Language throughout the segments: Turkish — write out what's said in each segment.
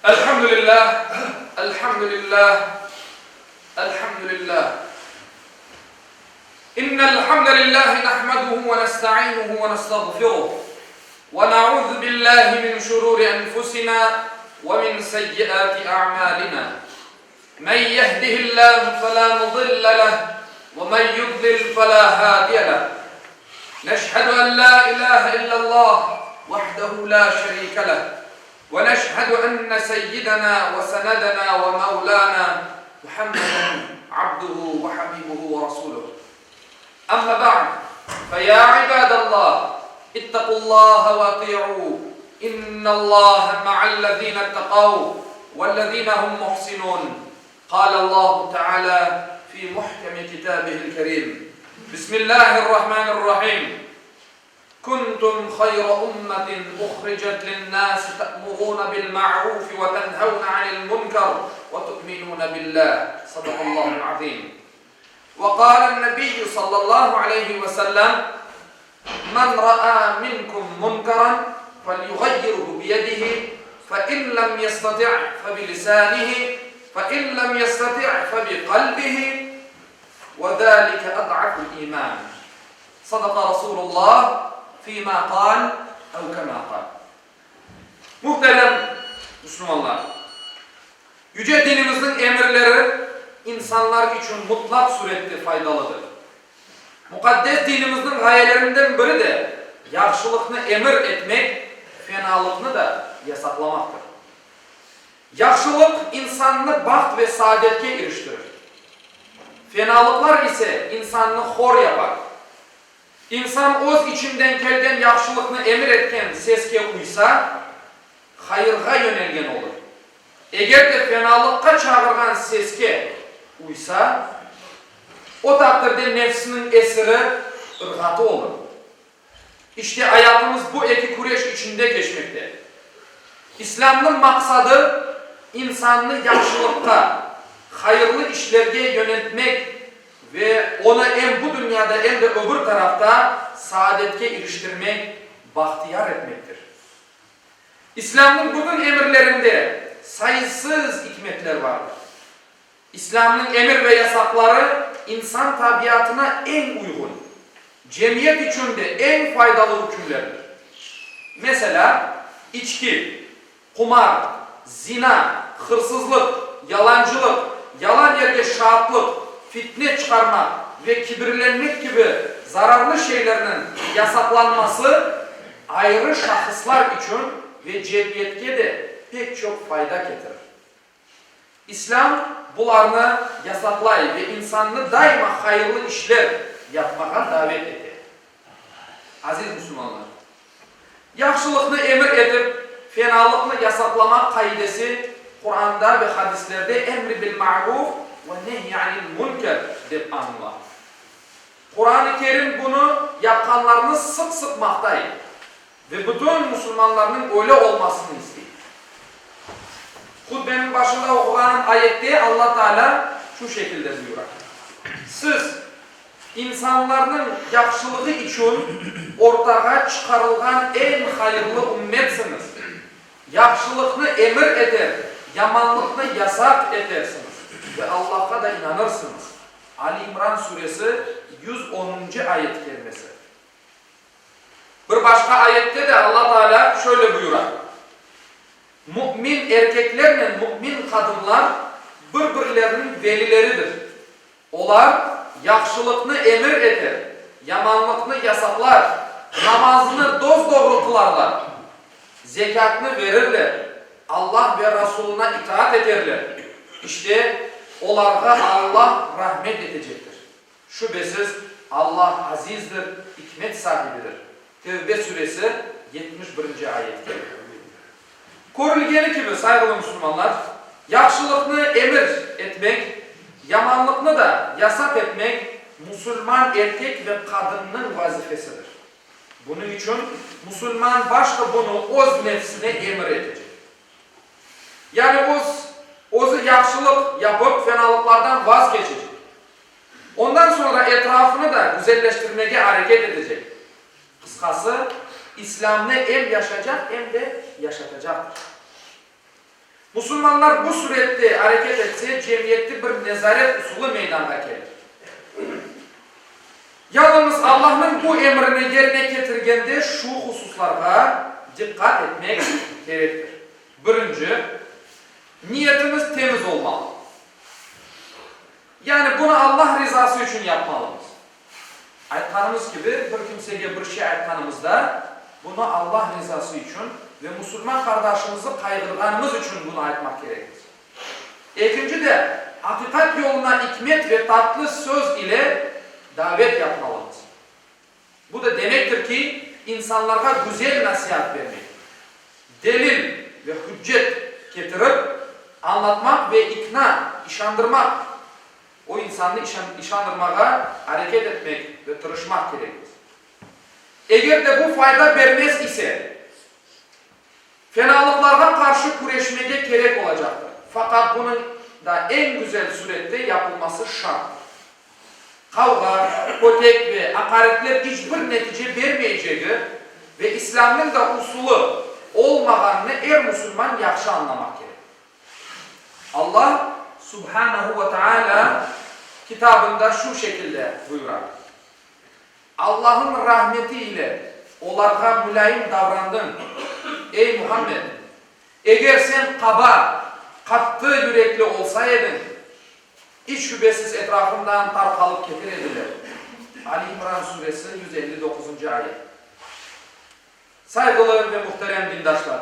Elhamdülillah, elhamdülillah, elhamdülillah. İnnel hamdelellahi nahmeduhu ve nesta'inuhu ve nestağfiruh. Ve na'udzu billahi min şururi enfusina ve min seyyiati a'malina. Men yehdihillahu fela mudille leh ve men yudlil fela hadiye leh. Neşhedü en la ilahe illallah vahdehu la şerike leh. ونشهد أن سيدنا وسندنا ومولانا محمدا عبده وحبيبه ورسوله أما بعد فيا عباد الله اتقوا الله وأطيعوه إن الله مع الذين اتقوا والذين هم محسنون قال الله تعالى في محكم كتابه الكريم بسم الله الرحمن الرحيم كنتم خير أمة أخرجت للناس تأمرون بالمعروف وتنهون عن المنكر وتؤمنون بالله صدق الله العظيم وقال النبي صلى الله عليه وسلم من رأى منكم منكرا فليغيره بيده فإن لم يستطع فبلسانه فإن لم يستطع فبقلبه وذلك أضعف الإيمان صدق رسول الله فيما قال أو كما قال. Muhterem Müslümanlar, yüce dinimizin emirleri insanlar için mutlak surette faydalıdır. Mukaddes dinimizin gayelerinden biri de yaxşılıkını emir etmek, fenalıkını da yasaklamaktır. Yaxşılık insanını baxt ve saadetke eriştirir. Fenalıklar ise insanını hor yapar. İnsan öz içinden kelgen yaxşılıkını emir etken seske uysa, hayırga yönelgen olur. Eğer de fenalıkka çağırgan seske uysa, o takdirde nefsinin esiri ırgatı olur. İşte hayatımız bu iki kureş içinde geçmekte. İslam'ın maksadı insanını yaxşılıkka, hayırlı işlerge yöneltmek ve onu hem bu dünyada hem de öbür tarafta saadetke eriştirmek, bahtiyar etmektir. İslam'ın bugün emirlerinde sayısız hikmetler vardır. İslam'ın emir ve yasakları insan tabiatına en uygun, cemiyet için de en faydalı hükümlerdir. Mesela içki, kumar, zina, hırsızlık, yalancılık, yalan yerge şahitlik, fitne çıkarmak ve kibirlenmek gibi zararlı şeylerin yasaklanması ayrı şahıslar için ve cemiyetke de pek çok fayda getirir. İslam bularını yasaklay ve insanını daima hayırlı işler yapmaya davet eder. Aziz Müslümanlar, yaxşılıkını emir edip fenalıkını yasaklamak kaidesi Kur'an'da ve hadislerde emri bil ma'ruf ve nehyanil münker dep anılar. Kur'an-ı Kerim bunu yapanlarını sık sık maktayır ve bütün Müslümanların öyle olmasını istiyor. Hutbenin başında okunan ayette Allah Teala şu şekilde buyuruyor. Siz insanların yaxşılığı için ortaya çıkarılgan en hayırlı ümmetsiniz. Yaxşılıkını emir eder, yamanlıkını yasak edersiniz. Ve Allah'a da inanırsınız. Ali İmran suresi 110. ayet kelimesi. Bir başka ayette de Allah Teala şöyle buyurar. Mümin erkeklerle mümin kadınlar birbirlerinin velileridir. Onlar yaxşılıkını emir eder, yamanlıkını yasaklar, namazını dosdoğru kılarlar, zekatını verirler, Allah ve Resuluna itaat ederler. İşte onlara Allah rahmet edecektir. Şüphesiz Allah azizdir, hikmet sahibidir. Tevbe suresi 71. ayet. Görülgeni gibi saygılı Müslümanlar, yaxşılıkını emir etmek, yamanlıkını da yasak etmek Müslüman erkek ve kadının vazifesidir. Bunun için Müslüman başta bunu öz nefsine emir edecek. Yani özü yaxşılık yapıp fenalıklardan vazgeçecek. Ondan sonra etrafını da güzelleştirmeye hareket edecek. Kıskası İslam'da hem yaşayacak hem de yaşatacaktır. Müslümanlar bu surette hareket etse cemiyette bir nezaret usulü meydana gelir. Yalnız Allah'ın bu emrini yerine getirgende şu hususlarga dikkat etmek gerektir. Birinci, niyetimiz temiz olmalı. Yani bunu Allah rızası için yapmalıyız. Aytkanımız gibi bir kimseye bir şey aytkanımızda bunu Allah rızası için ve Müslüman kardeşimizi kaygırganımız için bunu aytmak gerekir. İkinci de hakikat yoluna hikmet ve tatlı söz ile davet yapmalıyız. Bu da demektir ki insanlara güzel nasihat vermek, delil ve hüccet getirip anlatmak ve ikna, işandırmak, o insanı işandırmaya hareket etmek ve tırışmak gerekir. Eğer de bu fayda vermez ise fenalıklardan karşı kuruşmaya gerek olacaktır. Fakat bunun da en güzel surette yapılması şarttır. Kavga, potek ve hakaretler hiçbir netice vermeyeceği ve İslam'ın da usulü olmaganını Müslüman yaxşı anlamak gerek. Allah Subhanahu ve Teala kitabında şu şekilde buyurar. Allah'ın rahmetiyle onlara mülayim davrandın. Ey Muhammed! Eğer sen kaba, katı yürekli olsaydın, hiç şüphesiz etrafından tarkalıp getirediler. Ali İmran suresi 159. ayet. Saygılı ve muhterem dindaşlar,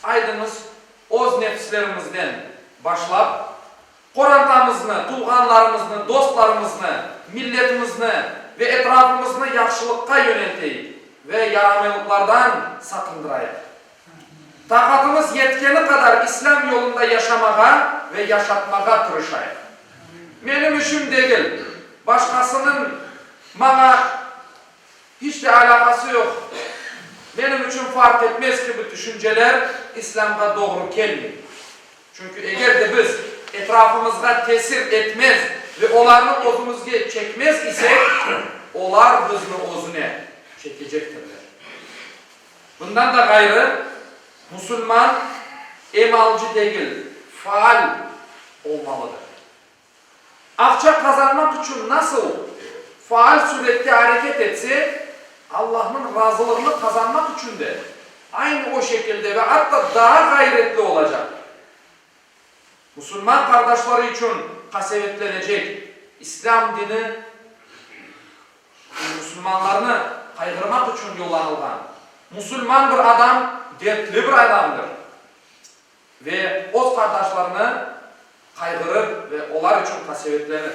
aydınız öz nefislerimizden başlap, Korantamızını, tulganlarımızını, dostlarımızını, milletimizni ve etrafımızını yaxşılıkka yönelteyik ve yaramazlıklardan sakındırayıq. Takatımız yetkeni kadar İslam yolunda yaşamağa ve yaşatmağa tırışayıq. Benim işim değil, başkasının bana hiç de alakası yok. Benim için fark etmez ki bu düşünceler İslam'a doğru gelmiyor. Çünkü eğer de biz etrafımızda tesir etmez ve onların özümüzü çekmez ise onlar bizni özüne çekecektirler. Bundan da gayrı Müslüman emalcı değil, faal olmalıdır. Akça kazanmak için nasıl faal surette hareket etse Allah'ın razılığını kazanmak için de aynı o şekilde ve hatta daha gayretli olacak. Müslüman kardeşleri için kasevetlenecek İslam dini Müslümanlarını kaygırmak için yollanılgan. Müslüman bir adam dertli bir adamdır. Ve o kardeşlerini kaygırır ve onlar için kasevetlenir.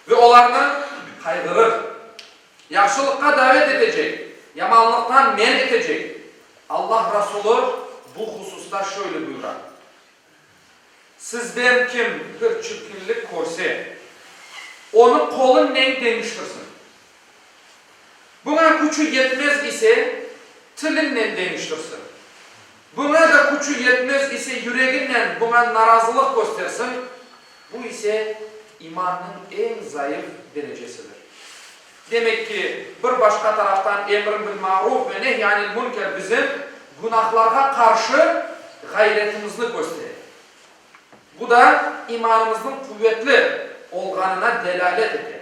Ve onlarını kaygırır. Yaxşılıkka davet edecek. Yamanlıktan men edecek. Allah Resulü bu hususta şöyle buyurar. Sizden kim bir çirkinlik görse, onu kolun ne demiştirsin. Buna gücü yetmez ise tilinle demiştirsin. Buna da gücü yetmez ise yüreğinle buna narazılık göstersin. Bu ise imanın en zayıf derecesidir. Demek ki bir başka taraftan emr bil ma'ruf ve nehyanil münker bizim günahlara karşı gayretimizni gösterir. Bu da imanımızın kuvvetli olganına delalet eder.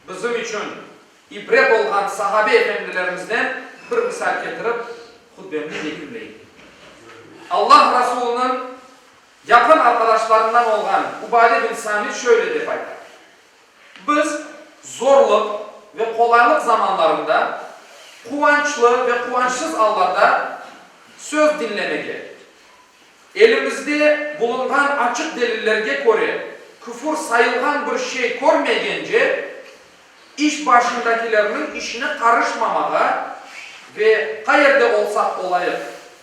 Bizim için ibret olgan sahabe efendilerimizden bir misal getirip hutbemizi yekunlayayım. Allah Resulü'nün yakın arkadaşlarından olan Ubade bin Samit şöyle deyip aytar. Biz zorluk ve kolaylık zamanlarında kuvançlı ve kuvançsız anlarda söz dinlemeye, elimizde bulungan açık delillerge göre küfür sayılgan bir şey görmeyince iş başındakilerinin işine karışmamağa ve hayırda olsak olayıp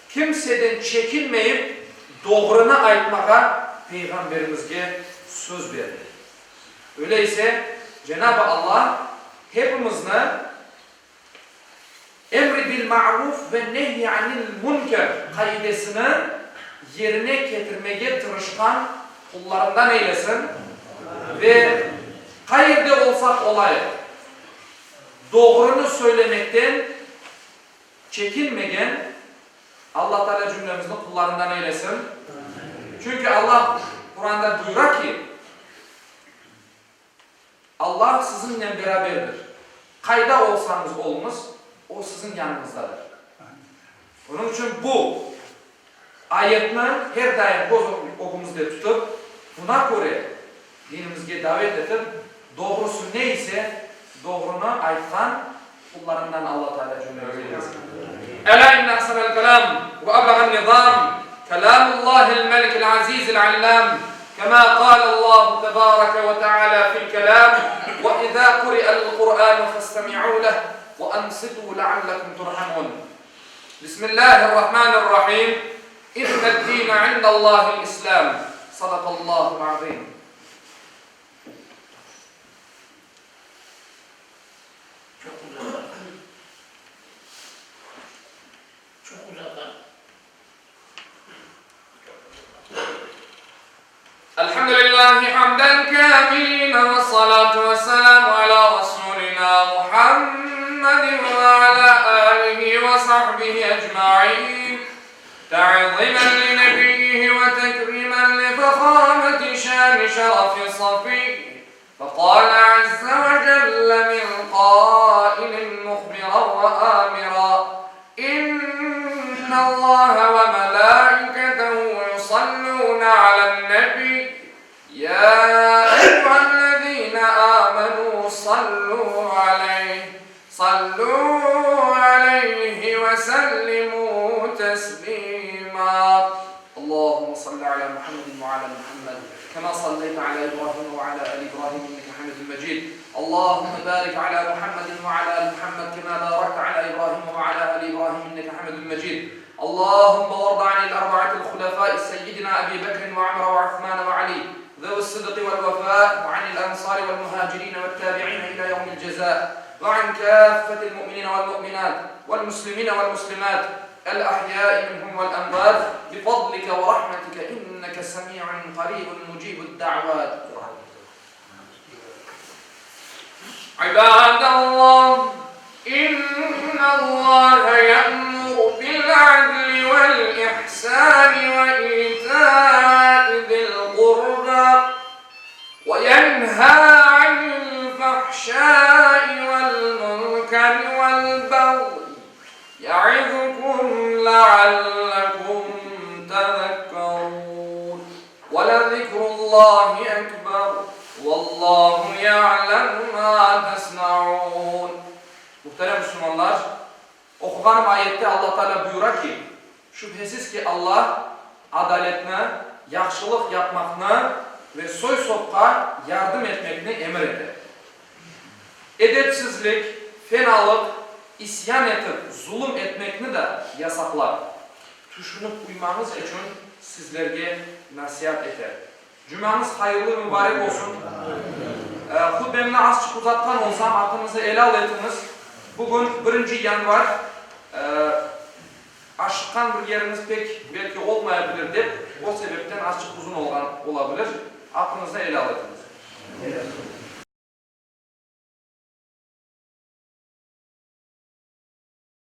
kimseden çekinmeyip doğrunu aytmağa Peygamberimizge söz verdi. Öyleyse Cenab-ı Allah hepimizne emri bil ma'ruf ve nehyanil münker kaidesini yerine getirmeye tırışkan kullarından eylesin ve hayırda olsak olayı doğrunu söylemekten çekinmegen Allah Teala cümlemizin kullarından eylesin. Çünkü Allah Kur'an'da buyuruyor ki Allah sizinle beraberdir. Kayda olsanız olunuz, o sizin yanınızdadır. Onun için bu ayetini her daim okumuzda tutup, buna göre dinimizge davet edip, doğrusu neyse doğrunu aytkan kullarından Allah Teala cümlemizi eylesin. Ela inne ahsanel kelam ve ablagan nizam kelamullahil melikil azizil allam كما قال الله تبارك وتعالى في الكلام وإذا قرئ القرآن فاستمعوا له وأنصتوا لعلكم ترحمون بسم الله الرحمن الرحيم إن الدين عند الله الإسلام صدق الله العظيم. الحمد لله حمدا كاملين والصلاة والسلام على رسولنا محمد وعلى آله وصحبه أجمعين تعظيما لنبيه وتكريما لفخامة شان شرف صفي فقال عز وجل من قائل مخبرا وآمرا إن الله وملائكته يصلون على النبي يا أيها الذين آمنوا صلوا عليه وسلموا تسليما اللهم صل على محمد وعلى محمد كما صليت على إبراهيم وعلى آل إبراهيم إنك حميد مجيد اللهم بارك على محمد وعلى آل محمد كما باركت على إبراهيم وعلى آل إبراهيم إنك حميد مجيد اللهم وارض عن الأربعة الخلفاء سيدنا أبي بكر وعمر وعثمان وعلي ذوي الصدق والوفاء وعن الأنصار والمهاجرين والتابعين إلى يوم الجزاء وعن كافة المؤمنين والمؤمنات والمسلمين والمسلمات الأحياء منهم والأموات بفضلك ورحمتك إنك سميع قريب مجيب الدعوات. عباد الله إن الله يأمر بالعدل والإحسان وإيتاء ذي القربى وينهى عن الفحشاء والمنكر والبغي يعظكم لعلكم تذكرون ولذكر الله أكبر والله يعلم ما تصنعون. Muhterem Müslümanlar, okuduğum ayette Allah Teala buyuruyor ki, şüphesiz ki Allah adaletine, yaxşılık yapmakını ve soy sopka yardım etmekini emreder. Edepsizlik, fenalık, isyan etip zulüm etmekini de yasaklar. Düşünüp uymanız için sizlerge nasihat eder. Cümlemiz hayırlı mübarek olsun. Hutbemini azıcık uzatkan olsam aklınızı ele aletiniz. Bugün 1. yanvar. Aşıkkan bir yeriniz pek belki olmayabilir de o sebepten azıcık uzun olabilir. Aklınızda ele aletiniz.